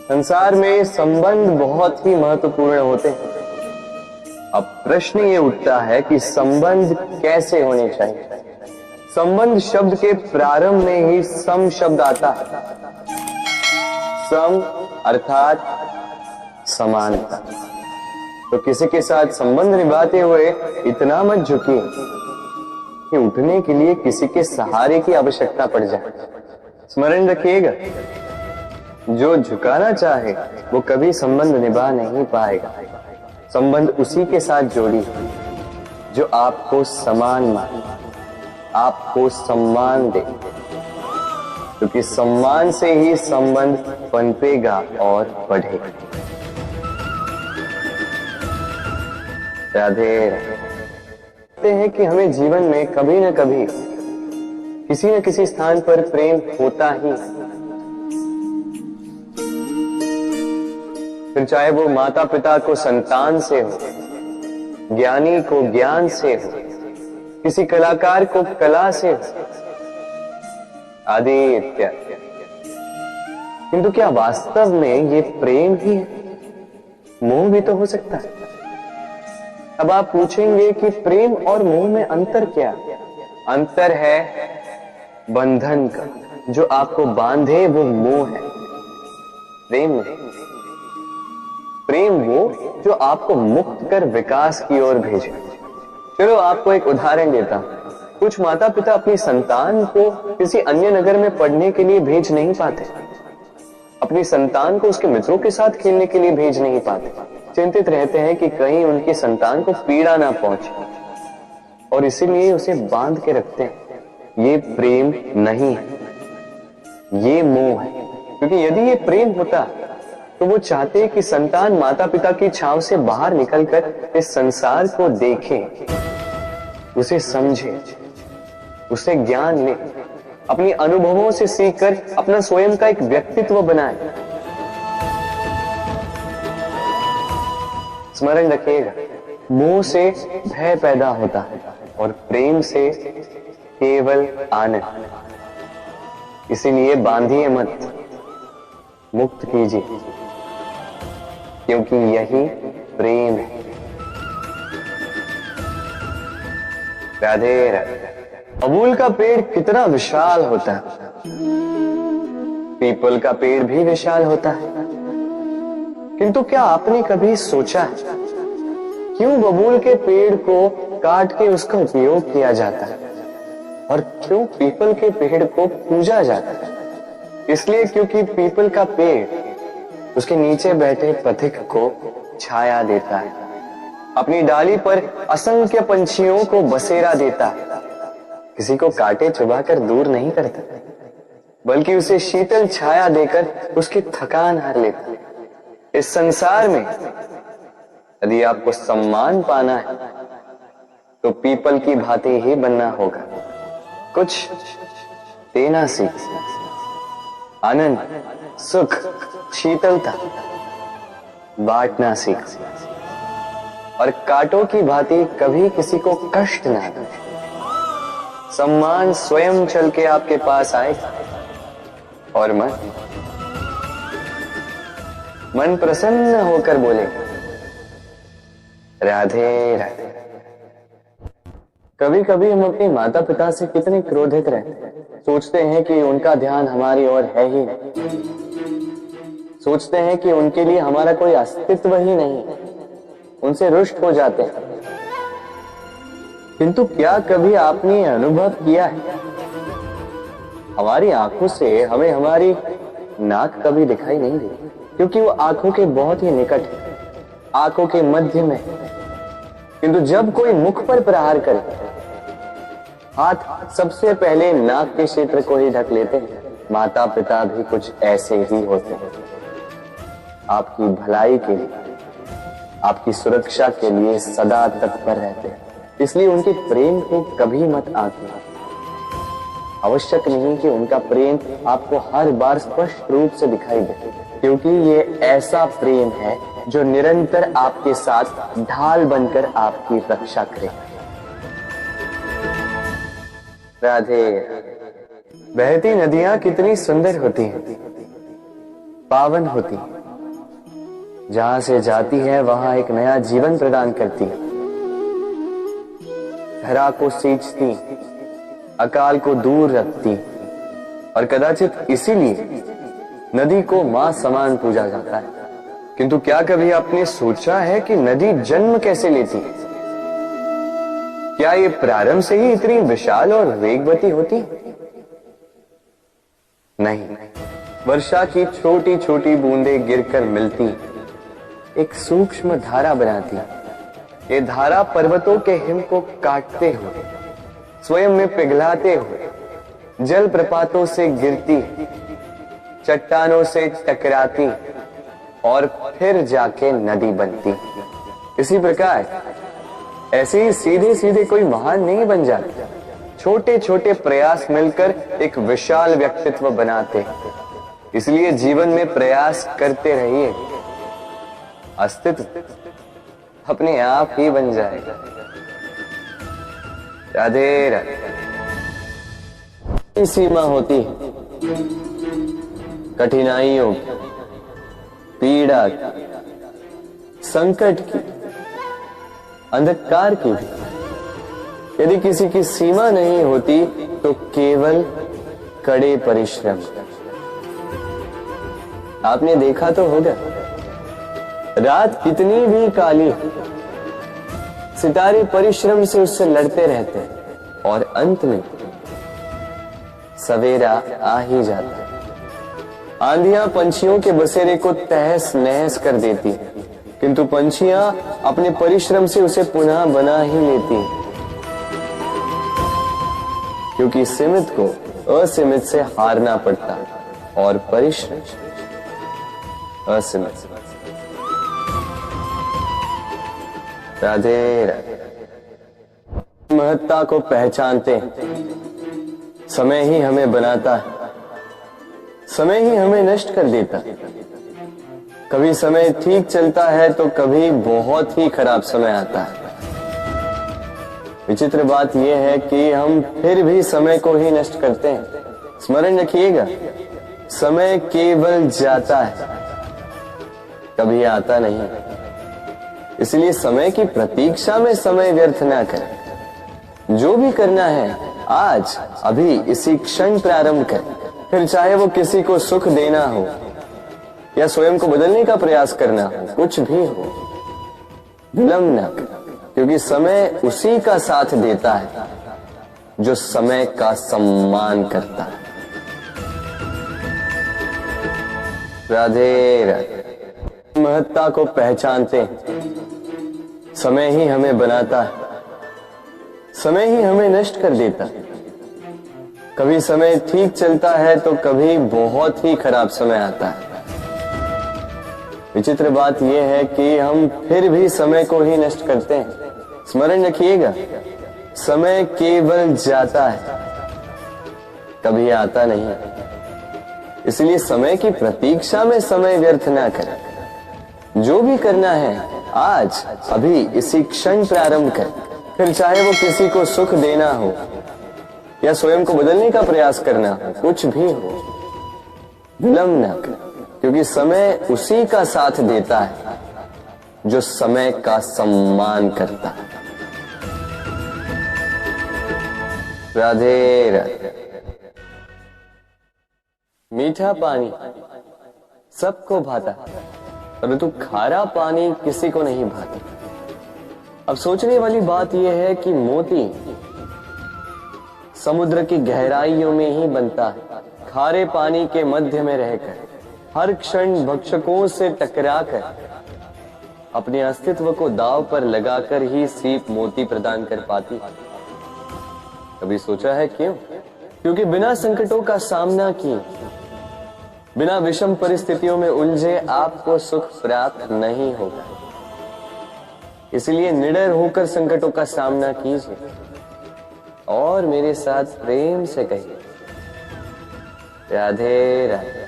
संसार में संबंध बहुत ही महत्वपूर्ण होते हैं। अब प्रश्न ये उठता है कि संबंध कैसे होने चाहिए। संबंध शब्द के प्रारंभ में ही सम शब्द आता है। सम अर्थात समानता। तो किसी के साथ संबंध निभाते हुए इतना मत झुकिए कि उठने के लिए किसी के सहारे की आवश्यकता पड़ जाए। स्मरण रखिएगा, जो झुकाना चाहे वो कभी संबंध निभा नहीं पाएगा। संबंध उसी के साथ जोड़ी जो आपको समान माने, आपको सम्मान दे, क्योंकि सम्मान से ही संबंध पनपेगा और बढ़ेगा। राधे कहते हैं कि हमें जीवन में कभी न कभी किसी न किसी स्थान पर प्रेम होता ही है। फिर चाहे वो माता पिता को संतान से हो, ज्ञानी को ज्ञान से हो, किसी कलाकार को कला से हो, आदि इत्यादि। किंतु क्या वास्तव में ये प्रेम ही है? मोह भी तो हो सकता है। अब आप पूछेंगे कि प्रेम और मोह में अंतर क्या? अंतर है बंधन का। जो आपको बांधे वो मोह है, प्रेम नहीं। प्रेम वो जो आपको मुक्त कर विकास की ओर भेजे। चलो आपको एक उदाहरण देता हूं। कुछ माता पिता अपनी संतान को किसी अन्य नगर में पढ़ने के लिए भेज नहीं पाते, अपनी संतान को उसके मित्रों के साथ खेलने के लिए भेज नहीं पाते। चिंतित रहते हैं कि कहीं उनकी संतान को पीड़ा ना पहुंचे, और इसीलिए उसे बांध के रखते हैं। ये प्रेम नहीं है, ये मोह है। क्योंकि यदि ये प्रेम होता तो वो चाहते कि संतान माता पिता की छांव से बाहर निकलकर इस संसार को देखे, उसे समझे, उसे ज्ञान ले, अपनी अनुभवों से सीखकर अपना स्वयं का एक व्यक्तित्व बनाए। स्मरण रखिएगा, मोह से भय पैदा होता है और प्रेम से केवल आनंद। इसीलिए बांधिए मत, मुक्त कीजिए, क्योंकि यही प्रेम है। राधे राधे। अमूल का पेड़ कितना विशाल होता है, पीपल का पेड़ भी विशाल होता है। किंतु क्या आपने कभी सोचा है क्यों बबूल के पेड़ को काट के उसका उपयोग किया जाता है और क्यों पीपल के पेड़ को पूजा जाता है? इसलिए क्योंकि पीपल का पेड़ उसके नीचे बैठे पथिक को छाया देता है, अपनी डाली पर असंख्य पंछियों को बसेरा देता है, किसी को काटे चुभाकर दूर नहीं करता, बल्कि उसे शीतल छाया देकर उसकी थकान हर लेता है। इस संसार में यदि आपको सम्मान पाना है तो पीपल की भांति ही बनना होगा। कुछ देना सीख, आनंद, सुख, शीतलता बांटना सीख, और कांटों की भांति कभी किसी को कष्ट ना दे। सम्मान स्वयं चल के आपके पास आएगा और मन प्रसन्न होकर बोलेगा, राधे राधे। कभी कभी हम अपने माता पिता से कितने क्रोधित रहते हैं। सोचते हैं कि उनका ध्यान हमारी ओर है ही नहीं, सोचते हैं कि उनके लिए हमारा कोई अस्तित्व ही नहीं, उनसे रुष्ट हो जाते हैं। किंतु क्या कभी आपने अनुभव किया है, हमारी आंखों से हमें हमारी नाक कभी दिखाई नहीं देती, क्योंकि वो आंखों के बहुत ही निकट है, आंखों के मध्य में। किंतु जब कोई मुख पर प्रहार करे, हाथ सबसे पहले नाक के क्षेत्र को ही ढक लेते हैं। माता पिता भी कुछ ऐसे ही होते हैं, आपकी भलाई के लिए, आपकी सुरक्षा के लिए सदा तत्पर रहते हैं। इसलिए उनके प्रेम को कभी मत आंकें। आवश्यक नहीं कि उनका प्रेम आपको हर बार स्पष्ट रूप से दिखाई दे, क्योंकि ये ऐसा प्रेम है जो निरंतर आपके साथ ढाल बनकर आपकी रक्षा करे। राधे। बहती नदियां कितनी सुंदर होती हैं, पावन होती हैं, जहां से जाती है वहां एक नया जीवन प्रदान करती है। धरा को सींचती, अकाल को दूर रखती, और कदाचित इसीलिए नदी को मां समान पूजा जाता है। किंतु क्या कभी आपने सोचा है कि नदी जन्म कैसे लेती है? क्या ये प्रारंभ से ही इतनी विशाल और वेगवती होती? नहीं, वर्षा की छोटी छोटी बूंदें गिरकर मिलती एक सूक्ष्म धारा बनाती। ये धारा पर्वतों के हिम को काटते हुए, स्वयं में पिघलाते हुए, जल प्रपातों से गिरती, चट्टानों से टकराती और फिर जाके नदी बनती। इसी प्रकार ऐसे ही सीधे सीधे कोई महान नहीं बन जाता। छोटे छोटे प्रयास मिलकर एक विशाल व्यक्तित्व बनाते। इसलिए जीवन में प्रयास करते रहिए, अस्तित्व अपने आप ही बन जाएगा। राधे राधे। सीमा होती कठिनाइयों की, पीड़ा की, संकट की, अंधकार की भी। यदि किसी की सीमा नहीं होती तो केवल कड़े परिश्रम। आपने देखा तो होगा, रात कितनी भी काली, सितारे परिश्रम से उससे लड़ते रहते हैं और अंत में सवेरा आ ही जाता है। आंधियां पंछियों के बसेरे को तहस नहस कर देती, किंतु पंछियां अपने परिश्रम से उसे पुनः बना ही लेती, क्योंकि सीमित को असीमित से हारना पड़ता और परिश्रम असीमित। राधे राधे। महत्ता को पहचानते, समय ही हमें बनाता है, समय ही हमें नष्ट कर देता। कभी समय ठीक चलता है तो कभी बहुत ही खराब समय आता है। विचित्र बात यह है कि हम फिर भी समय को ही नष्ट करते हैं। स्मरण रखिएगा, समय केवल जाता है, कभी आता नहीं। इसलिए समय की प्रतीक्षा में समय व्यर्थ ना करें। जो भी करना है आज अभी इसी क्षण प्रारंभ करें। फिर चाहे वो किसी को सुख देना हो या स्वयं को बदलने का प्रयास करना हो, कुछ भी हो, विलंब न करें, क्योंकि समय उसी का साथ देता है जो समय का सम्मान करता है। राधे राधे। महत्ता को पहचानते, समय ही हमें बनाता है, समय ही हमें नष्ट कर देता। कभी समय ठीक चलता है तो कभी बहुत ही खराब समय आता है। विचित्र बात यह है कि हम फिर भी समय को ही नष्ट करते हैं। स्मरण रखिएगा, समय केवल जाता है, कभी आता नहीं। इसलिए समय की प्रतीक्षा में समय व्यर्थ ना करें। जो भी करना है आज अभी इसी क्षण प्रारंभ करें। फिर चाहे वो किसी को सुख देना हो या स्वयं को बदलने का प्रयास करना हो, कुछ भी हो, विलंब न करें, क्योंकि समय उसी का साथ देता है जो समय का सम्मान करता है। राधे राधे। मीठा पानी सबको भाता, परंतु खारा पानी किसी को नहीं भाता। अब सोचने वाली बात यह है कि मोती समुद्र की गहराइयों में ही बनता है। खारे पानी के मध्य में रहकर, हर क्षण भक्षकों से टकराकर, अपने अस्तित्व को दांव पर लगाकर ही सीप मोती प्रदान कर पाती है। कभी सोचा है क्यों? क्योंकि बिना संकटों का सामना किए, बिना विषम परिस्थितियों में उलझे आपको सुख प्राप्त नहीं होगा। इसलिए निडर होकर संकटों का सामना कीजिए और मेरे साथ प्रेम से कहिए, राधे राधे।